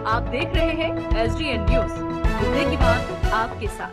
आप देख रहे हैं SDN न्यूज, मुद्दे की बात आपके साथ।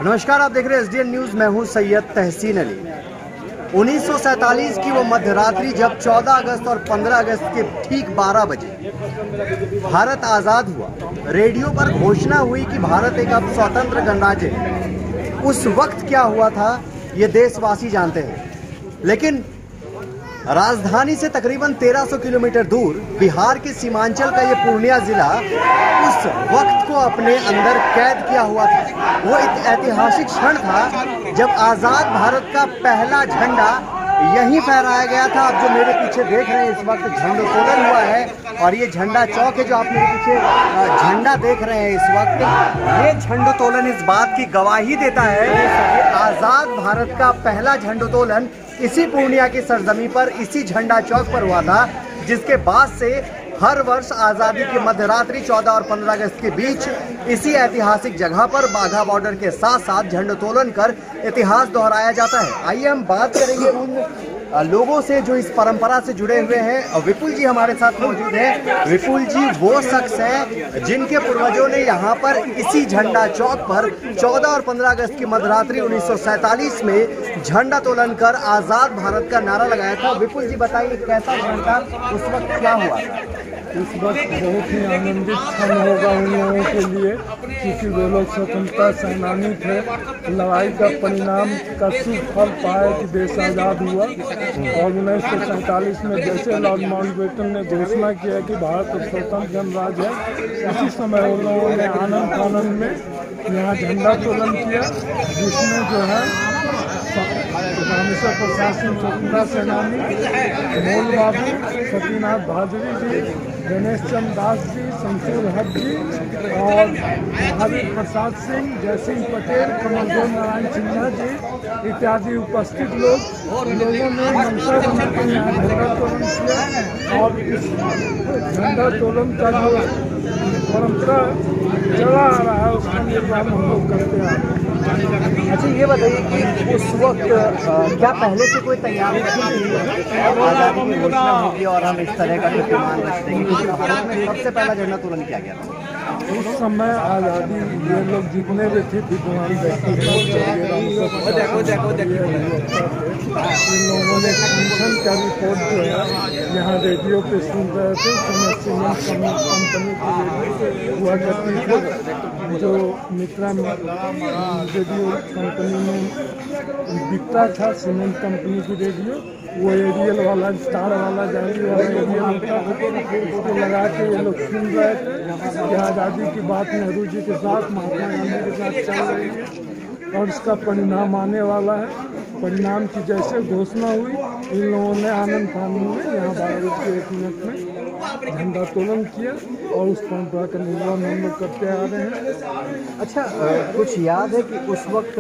नमस्कार, आप देख रहे हैं SDN न्यूज। मैं हूं सैयद तहसीन अली। 1947 की वो मध्यरात्रि जब 14 अगस्त और 15 अगस्त के ठीक 12 बजे भारत आज़ाद हुआ, रेडियो पर घोषणा हुई कि भारत एक अब स्वतंत्र गणराज्य है। उस वक्त क्या हुआ था ये देशवासी जानते हैं, लेकिन राजधानी से तकरीबन 1300 किलोमीटर दूर बिहार के सीमांचल का ये पूर्णिया जिला उस वक्त को अपने अंदर कैद किया हुआ था। वो एक ऐतिहासिक क्षण था जब आज़ाद भारत का पहला झंडा यहीं फहराया गया था। आप जो मेरे पीछे देख रहे हैं, इस वक्त झंडोत्तोलन हुआ है और ये झंडा चौक है जो आप मेरे पीछे झंडा देख रहे हैं इस वक्त। ये झंडोत्तोलन इस बात की गवाही देता है कि आज़ाद भारत का पहला झंडोत्तोलन इसी पूर्णिया की सरजमी पर, इसी झंडा चौक पर हुआ था, जिसके बाद से हर वर्ष आज़ादी की मध्यरात्रि 14 और 15 अगस्त के बीच इसी ऐतिहासिक जगह पर बाघा बॉर्डर के साथ साथ झंडोत्तोलन कर इतिहास दोहराया जाता है। आइए हम बात करेंगे उन लोगों से जो इस परंपरा से जुड़े हुए हैं। विपुल जी हमारे साथ मौजूद हैं। विपुल जी वो शख्स हैं जिनके पूर्वजों ने यहाँ पर इसी झंडा चौक पर 14 और 15 अगस्त की मध्यरात्रि 1947 में झंडा तोलन कर आज़ाद भारत का नारा लगाया था। विपुल जी बताइए, कैसा झंडा उस वक्त क्या हुआ था? इस वक्त बहुत ही आनंदित क्षण होगा उन लोगों के लिए, क्योंकि वे लोग स्वतंत्रता सेनानी थे। लड़ाई का परिणाम का शुभ फल पाए कि देश आज़ाद हुआ। और 1947 में जैसे लॉर्ड माउंटबेटन ने घोषणा किया कि भारत अब स्वतंत्र गणराज्य है, उसी समय उन लोगों ने आनंद में यहाँ झंडा तोलन किया, जिसमें जो है रामेश्वर प्रसाद सिंह स्वतंत्रता सेनानी, मोल बाबू, सतीनाथ भाजरी जी, गणेश चंद्र दास जी, शमशेर हक जी और महावीर प्रसाद सिंह, जयसिंह पटेल, कमलदेव नारायण सिन्हा जी इत्यादि उपस्थित लोगों ने मंशा बनाकर यहाँ झंडा तोलन किया। और इस झंडा तोलन का जो परंपरा चला आ रहा है उसका निर्वाह हम लोग करते आ रहे हैं। अच्छा, ये बताइए कि उस वक्त क्या पहले से कोई तैयारी थी आज़ादी की घोषणा होगी और हम इस तरह का कीर्तिमान रच देंगे? क्योंकि भारत में सबसे पहला झंडा तोलन किया गया था उस समय आज़ादी। ये लोग जितने भी थे विद्वान व्यक्ति इन लोगों ने कमीशन का रिपोर्ट जो है यहाँ रेडियो पे सुन रहे थे। समय सीमेंट कंपनी की रेडियो हुआ करती थी, जो मित्रा रेडियो कंपनी में बिकता था। सीमेंट कंपनी की रेडियो वो एरियल वाला, स्टार वाला, जाली वाला एरियल होता था, उसको लगा के ये लोग सुन रहे थे कि आज़ादी की बात नेहरू जी के साथ, महात्मा गांधी के साथ चल रही है और इसका परिणाम आने वाला है। परिणाम की जैसे घोषणा हुई, इन लोगों ने आनंद फानंद में यहाँ 12 बज के 1 मिनट में झंडा तोलन किया और उस परंपरा का निर्वहन हम लोग करते आ रहे हैं। अच्छा, कुछ याद है कि उस वक्त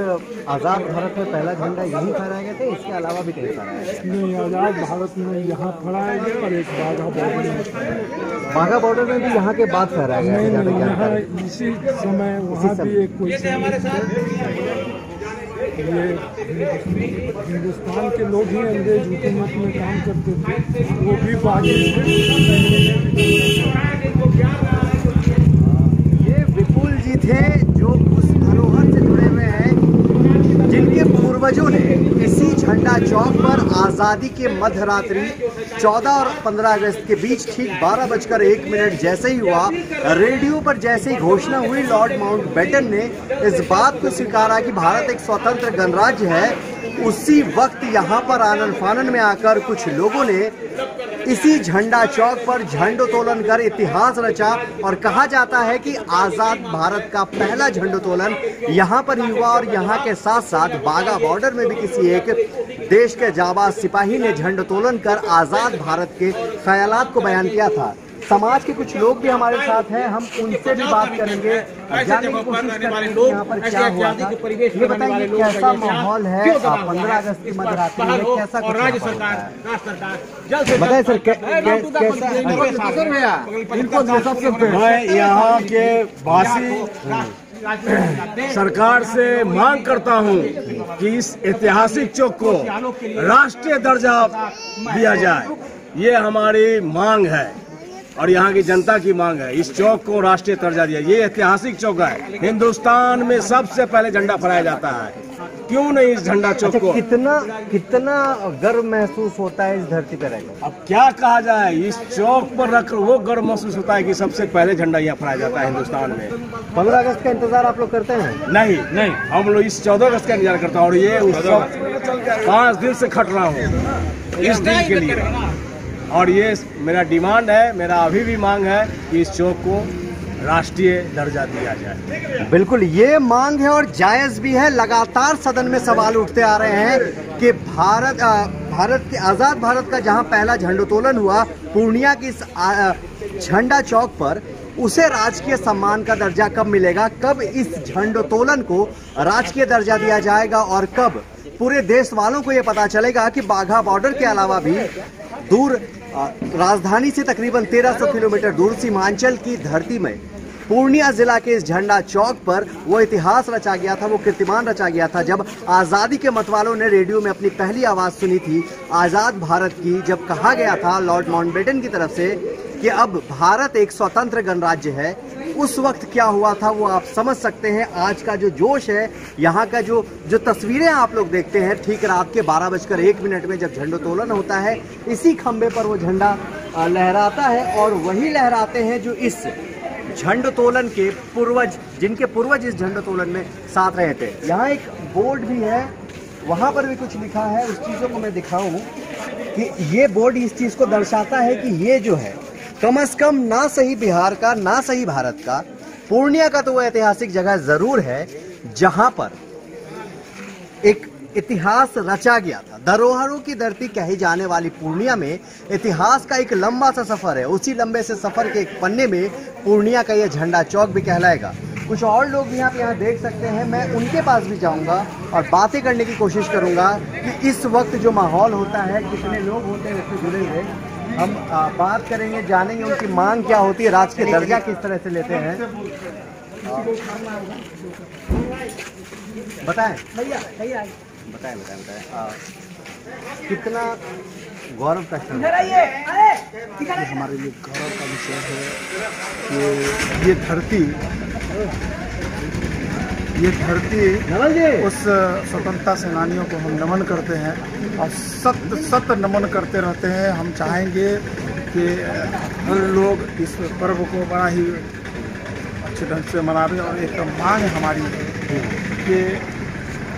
आज़ाद भारत में पहला झंडा यहीं फहराया गया था, इसके अलावा भी कहीं फहराया गया? नहीं, आज़ाद भारत में यहाँ फहराया गया और एक बाघा बॉर्डर में। बाघा बॉर्डर में भी यहाँ के बाद फहराया गया है, नहीं, क्या यहाँ है? इसी समय वहाँ भी एक कोई ये हिंदुस्तान के लोग ही अंग्रेज हुकूमत में काम करते थे, वो भी बागी थे। ये विपुल जी थे जो उस धरोहर से जुड़े हुए हैं जिनके पूर्वजों ने इसी झंडा चौक पर आज़ादी के मध्यरात्रि 14 और 15 अगस्त के बीच ठीक 12:01 जैसे ही हुआ, रेडियो पर जैसे ही घोषणा हुई, लॉर्ड माउंटबेटन ने इस बात को स्वीकारा कि भारत एक स्वतंत्र गणराज्य है। उसी वक्त यहाँ पर आनन फानन में आकर कुछ लोगों ने इसी झंडा चौक पर झंडोत्तोलन कर इतिहास रचा और कहा जाता है कि आजाद भारत का पहला झंडोत्तोलन यहाँ पर ही हुआ और यहाँ के साथ साथ बाघा बॉर्डर में भी किसी एक देश के जाबाज सिपाही ने झंडोत्तोलन कर आजाद भारत के ख्यालात को बयान किया था। समाज के कुछ लोग भी हमारे साथ हैं, हम उनसे भी बात करेंगे, जानने की कोशिश करेंगे कि यहाँ पर क्या हुआ था। ये बताइए कैसा माहौल है 15 अगस्त की मध्यरात्रि में, कैसा कुछ बताइए सर, कैसा? मैं यहाँ के वासी सरकार से मांग करता हूँ कि इस ऐतिहासिक चौक को राष्ट्रीय दर्जा दिया जाए। ये हमारी मांग है और यहाँ की जनता की मांग है। इस चौक को राष्ट्रीय दर्जा दिया। ये ऐतिहासिक चौक है, हिंदुस्तान में सबसे पहले झंडा फहराया जाता है। क्यों नहीं इस झंडा चौक को? कितना गर्व महसूस होता है इस धरती पर रहकर? अब क्या कहा जाए, इस चौक पर रखकर वो गर्व महसूस होता है कि सबसे पहले झंडा यहाँ फहराया जाता है हिंदुस्तान में। 15 अगस्त का इंतजार आप लोग करते हैं? नहीं, हम लोग इस 14 अगस्त का इंतजार करते हैं और ये उत्सव 5 दिन से खट रहा हूँ इस दिन के लिए। और ये मेरा डिमांड है, मेरा अभी भी मांग है कि इस चौक को राष्ट्रीय दर्जा दिया जाए। बिल्कुल ये मांग है और जायज भी है। लगातार सदन में सवाल उठते आ रहे हैं कि भारत के आज़ाद भारत का जहां पहला झंडोत्तोलन हुआ पूर्णिया की इस झंडा चौक पर, उसे राजकीय सम्मान का दर्जा कब मिलेगा, कब इस झंडोत्तोलन को राजकीय दर्जा दिया जाएगा और कब पूरे देश वालों को ये पता चलेगा कि बाघा बॉर्डर के अलावा भी दूर राजधानी से तकरीबन 1300 किलोमीटर दूर सीमांचल की धरती में पूर्णिया जिला के इस झंडा चौक पर वो इतिहास रचा गया था, वो कीर्तिमान रचा गया था जब आज़ादी के मतवालों ने रेडियो में अपनी पहली आवाज़ सुनी थी आज़ाद भारत की। जब कहा गया था लॉर्ड माउंटबेटन की तरफ से कि अब भारत एक स्वतंत्र गणराज्य है, उस वक्त क्या हुआ था वो आप समझ सकते हैं। आज का जो जोश है, यहाँ का जो तस्वीरें आप लोग देखते हैं, ठीक रात के 12:01 में जब झंडोत्तोलन होता है, इसी खंबे पर वो झंडा लहराता है और वही लहराते हैं जो इस झंडोत्तोलन के पूर्वज, जिनके पूर्वज इस झंडोत्तोलन में साथ रहे थे। यहाँ एक बोर्ड भी है, वहाँ पर भी कुछ लिखा है, उस चीज़ों को मैं दिखाऊं कि ये बोर्ड इस चीज़ को दर्शाता है कि ये जो है कम से कम ना सही बिहार का, ना सही भारत का, पूर्णिया का तो वो ऐतिहासिक जगह जरूर है जहां पर एक इतिहास रचा गया था। धरोहरों की धरती कही जाने वाली पूर्णिया में इतिहास का एक लंबा सा सफर है। उसी लंबे से सफर के एक पन्ने में पूर्णिया का ये झंडा चौक भी कहलाएगा। कुछ और लोग भी आप यहाँ देख सकते हैं, मैं उनके पास भी जाऊँगा और बातें करने की कोशिश करूँगा कि इस वक्त जो माहौल होता है, कितने लोग होते हैं इससे जुड़े हुए। हम बात करेंगे, जानेंगे उनकी मांग क्या होती है, राजकीय दर्जा किस तरह से लेते हैं। बताएं बताएं कितना गौरव का क्षण है। हमारे लिए गौरव का विषय है कि ये धरती उस स्वतंत्रता सेनानियों को हम नमन करते हैं और सत नमन करते रहते हैं। हम चाहेंगे कि हर लोग इस पर्व को बड़ा ही अच्छे ढंग से मनावें और एक मांग हमारी है कि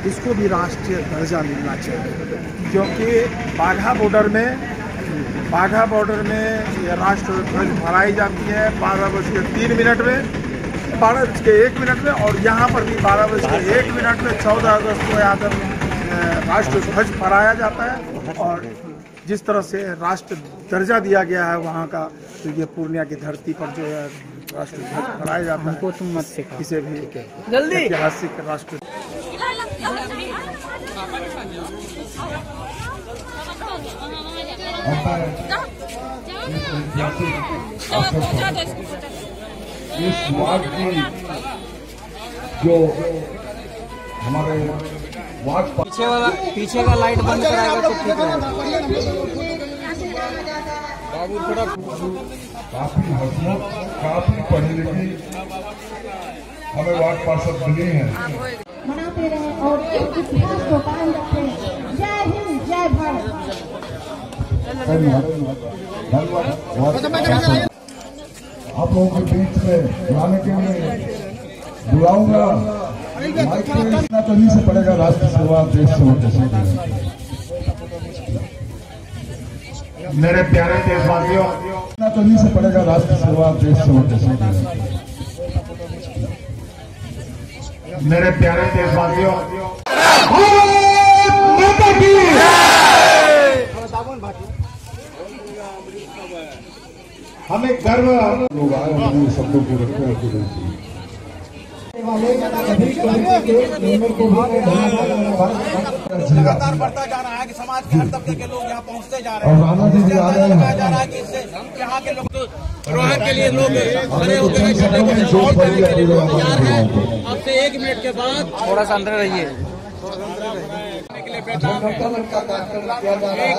इसको भी राष्ट्रीय दर्जा मिलना चाहिए, क्योंकि बाघा बॉर्डर में ये राष्ट्रीय ध्वज फहराई जाती है 12:03 में, 12:01 में, और यहाँ पर भी 12:01 में 14 अगस्त को यहाँ पर राष्ट्रीय ध्वज फहराया जाता है। और जिस तरह से राष्ट्र दर्जा दिया गया है वहाँ का, तो ये पूर्णिया की धरती पर जो है राष्ट्रीय ध्वज फहराया जाता है, इसे भी ऐतिहासिक राष्ट्र इस वार्ड की जो हमारे वार्ड पीछे का लाइट बंद कराएगा तो ठीक रहेगा। काफी हसमुख, काफी पढ़ी लिखी हमें वार्ड पार्षद मिली है। मनाते रहे और एक इतिहास को कायम रखें। जय हिंद, जय भारत। आप लोगों के बीच में लाने के लिए बुलाऊंगा। माइक पे इतना तो नहीं से पड़ेगा राष्ट्र सेवा देश सेवा कैसे। मेरे प्यारे देशवासियों, इतना तो नहीं से पड़ेगा राष्ट्र सेवा देश सेवा कैसे। मेरे प्यारे देशवासियों, हमें गर्व लोग आए उन्होंने शब्दों को रखते हैं। लगातार बढ़ता जा रहा है कि समाज के हर तबके के लोग यहाँ पहुँचते जा रहे हैं। राणा जी भी आ रहे हैं। जा रहा है कि इससे यहाँ के लोग रोहन के लिए लोग खड़े होकर आपसे 1 मिनट के बाद थोड़ा सा अंदर रहिए। जनगणना का कार्यक्रम किया जा रहा है।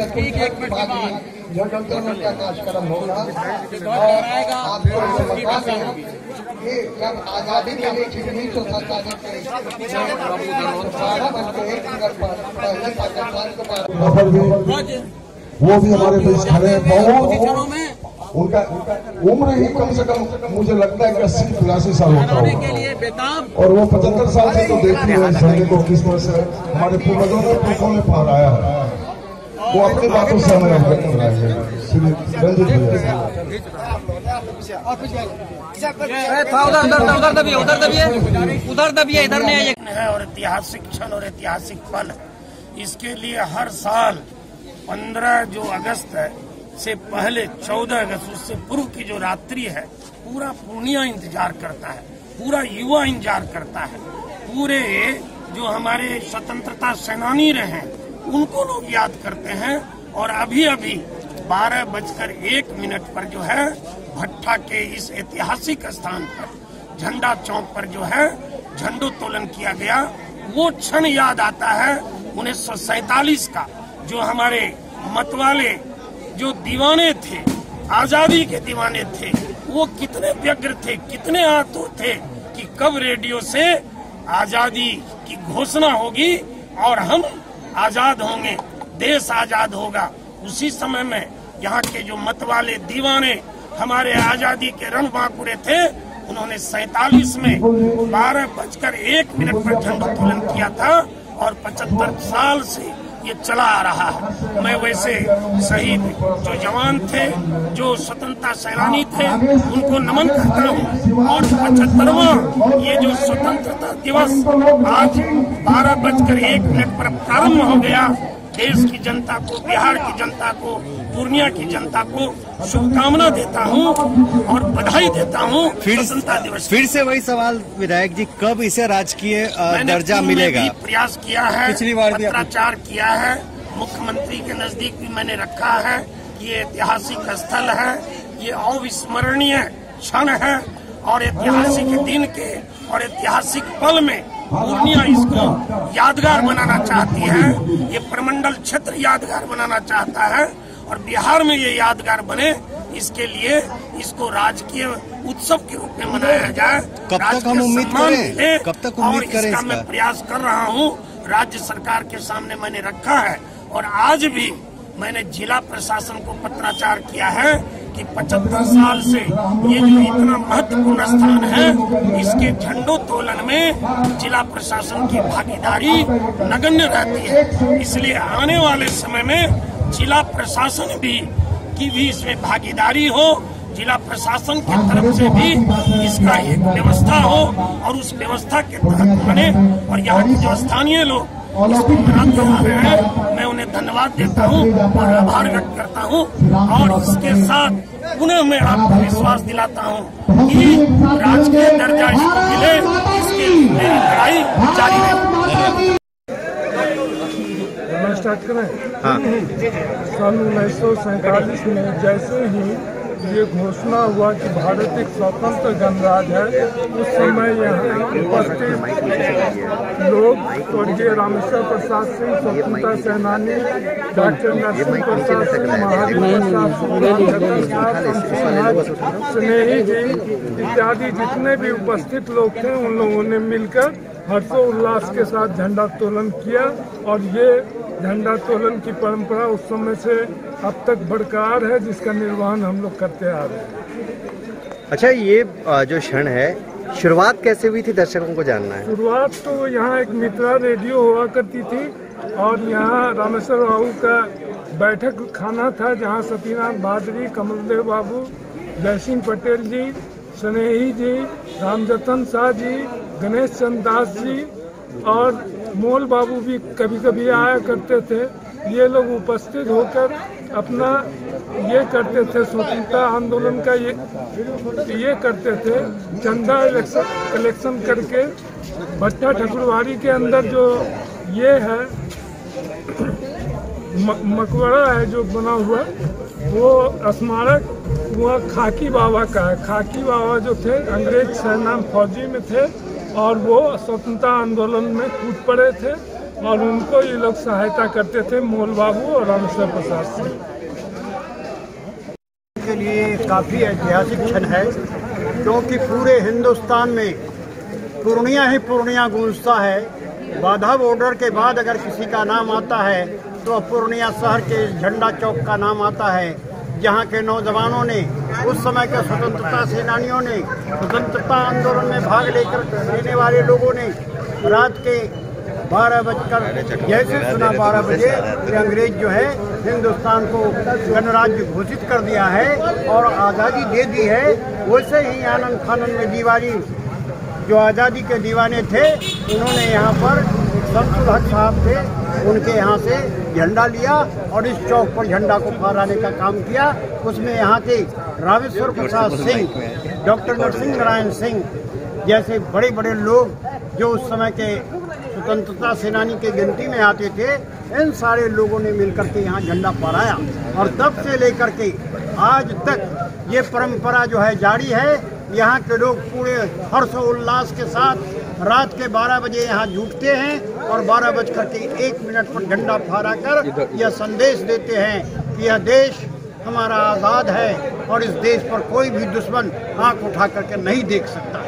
ठीक 1 मिनट के बाद जनगणना का कार्यक्रम होगा और आपको बता दें कि जब आजादी के लिए 1947 के 12:01 पहले पाकिस्तान को वो भी हमारे बीच खड़े हैं। बहुत उनका उम्र ही कम से कम मुझे लगता है कि 80-82 साल होता होगा और वो 75 साल से तो देख रहे हैं संघ को किस तरह से हमारे पूर्वजों ने पुरखों ने फहराया है। वो अपनी बातों से हमें अवगत कराएंगे। श्री रंजित भैया उधर दबिए इधर नहीं आइए। और ऐतिहासिक क्षण और ऐतिहासिक पल, इसके लिए हर साल 15 जो अगस्त है से पहले 14 अगस्त उससे पूर्व की जो रात्रि है पूरा पूर्णिया इंतजार करता है, पूरा युवा इंतजार करता है। पूरे जो हमारे स्वतंत्रता सेनानी रहे उनको लोग याद करते हैं। और अभी 12:01 पर जो है भट्टा के इस ऐतिहासिक स्थान पर झंडा चौक पर जो है झंडोत्तोलन किया गया। वो क्षण याद आता है 1947 का, जो हमारे मतवाले जो दीवाने थे, आजादी के दीवाने थे, वो कितने व्यग्र थे, कितने आतुर थे कि कब रेडियो से आजादी की घोषणा होगी और हम आजाद होंगे, देश आजाद होगा। उसी समय में यहाँ के जो मतवाले दीवाने हमारे आजादी के रणबांकुरे थे, उन्होंने 47 में 12:01 पर झंडोत्तोलन किया था और 75 साल से ये चला आ रहा है। मैं वैसे शहीद जो जवान थे, जो स्वतंत्रता सेनानी थे, उनको नमन करता हूँ। और 75वां ये जो स्वतंत्रता दिवस आज 12:01 पर प्रारंभ हो गया। देश की जनता को, बिहार की जनता को, पूर्णिया की जनता को शुभकामना देता हूँ और बधाई देता हूँ स्वतंत्रता दिवस। फिर से वही सवाल विधायक जी, कब इसे राजकीय दर्जा मिलेगा? प्रयास किया है, पिछली बार भी पत्राचार किया है, मुख्यमंत्री के नजदीक भी मैंने रखा है। ये ऐतिहासिक स्थल है, ये अविस्मरणीय क्षण है और ऐतिहासिक दिन के और ऐतिहासिक पल में पूर्णिया इसको यादगार बनाना चाहती है। ये प्रमंडल क्षेत्र यादगार बनाना चाहता है और बिहार में ये यादगार बने, इसके लिए इसको राजकीय उत्सव के रूप में मनाया जाए। कब तक हम उम्मीद करें? कब तक उम्मीद करें? इसका मैं प्रयास कर रहा हूँ, राज्य सरकार के सामने मैंने रखा है और आज भी मैंने जिला प्रशासन को पत्राचार किया है कि 75 साल से ये जो इतना महत्वपूर्ण स्थान है, इसके झंडोत्तोलन में जिला प्रशासन की भागीदारी नगण्य रहती है। इसलिए आने वाले समय में जिला प्रशासन की भी इसमें भागीदारी हो, जिला प्रशासन की तरफ से भी इसका एक व्यवस्था हो और उस व्यवस्था के तहत बने। और यहाँ के जो स्थानीय लोग इसको मनाते आ रहे हैं, मैं उन्हें धन्यवाद देता हूँ और आभार व्यक्त करता हूँ। और इसके साथ पुनः मैं आपको विश्वास दिलाता हूँ कि राजकीय दर्जा इसको मिले, इसके लिए मेरी लड़ाई जारी रहेगी। स्टार्ट करें? हाँ। सन 1947 में जैसे ही ये घोषणा हुआ कि भारत एक स्वतंत्र गणराज्य है, उस समय यहाँ उपस्थित लोग स्वर्गीय रामेश्वर प्रसाद सिंह, स्वतंत्रता सेनानी डॉक्टर नरसिंह प्रसाद सिंह, महावीर प्रसाद सिंह, स्नेही जी इत्यादि जितने भी उपस्थित लोग थे, उन लोगों ने मिलकर हर्षोल्लास के साथ झंडोत्तोलन किया। और ये झंडोत्तोलन की परंपरा उस समय से अब तक बरकरार है, जिसका निर्वहन हम लोग करते आ रहे हैं। अच्छा, ये जो क्षण है, शुरुआत कैसे हुई थी, दर्शकों को जानना है। शुरुआत तो यहाँ एक मित्रा रेडियो हुआ करती थी और यहाँ रामेश्वर बाबू का बैठक खाना था, जहाँ सतीनाथ भादरी, कमलदेव बाबू, जयसिंह पटेल जी, स्नेही जी, रामजतन शाह जी, गणेश चंद दास जी और मोल बाबू भी कभी कभी आया करते थे। ये लोग उपस्थित होकर अपना ये करते थे, स्वतंत्रता आंदोलन का ये करते थे, चंदा कलेक्शन करके भट्टा ठकुरवाड़ी के अंदर जो ये है मकबरा है जो बना हुआ, वो स्मारक वह खाकी बाबा का है। खाकी बाबा जो थे अंग्रेज सेना फौजी में थे और वो स्वतंत्रता आंदोलन में कूद पड़े थे और उनको ये लोग सहायता करते थे, मोल बाबू और रामेश्वर प्रसाद सिंह। के लिए काफ़ी ऐतिहासिक क्षण है, क्योंकि पूरे हिंदुस्तान में पूर्णिया ही पूर्णिया गूंजता है। बाधा बॉर्डर के बाद अगर किसी का नाम आता है तो पूर्णिया शहर के झंडा चौक का नाम आता है, जहाँ के नौजवानों ने, उस समय के स्वतंत्रता सेनानियों ने, स्वतंत्रता आंदोलन में भाग लेने वाले लोगों ने रात के 12 बजकर जैसे सुना 12 बजे कि अंग्रेज जो है हिंदुस्तान को गणराज्य घोषित कर दिया है और आज़ादी दे दी है, वैसे ही आनंद फानंद में दीवानी जो आज़ादी के दीवाने थे, उन्होंने यहाँ पर शमसुल हक साहब थे, उनके यहाँ से झंडा लिया और इस चौक पर झंडा को फहराने का काम किया। उसमें यहाँ के रामेश्वर प्रसाद सिंह, डॉक्टर नरसिंह नारायण सिंह जैसे बड़े बड़े लोग जो उस समय के स्वतंत्रता सेनानी के गिनती में आते थे, इन सारे लोगों ने मिलकर के यहाँ झंडा फहराया और तब से लेकर के आज तक ये परंपरा जो है जारी है। यहाँ के लोग पूरे हर्षोल्लास के साथ रात के 12 बजे यहाँ जुटते हैं और 12:01 पर झंडा फहरा कर यह संदेश देते हैं कि यह देश हमारा आज़ाद है और इस देश पर कोई भी दुश्मन आंख उठा करके नहीं देख सकता।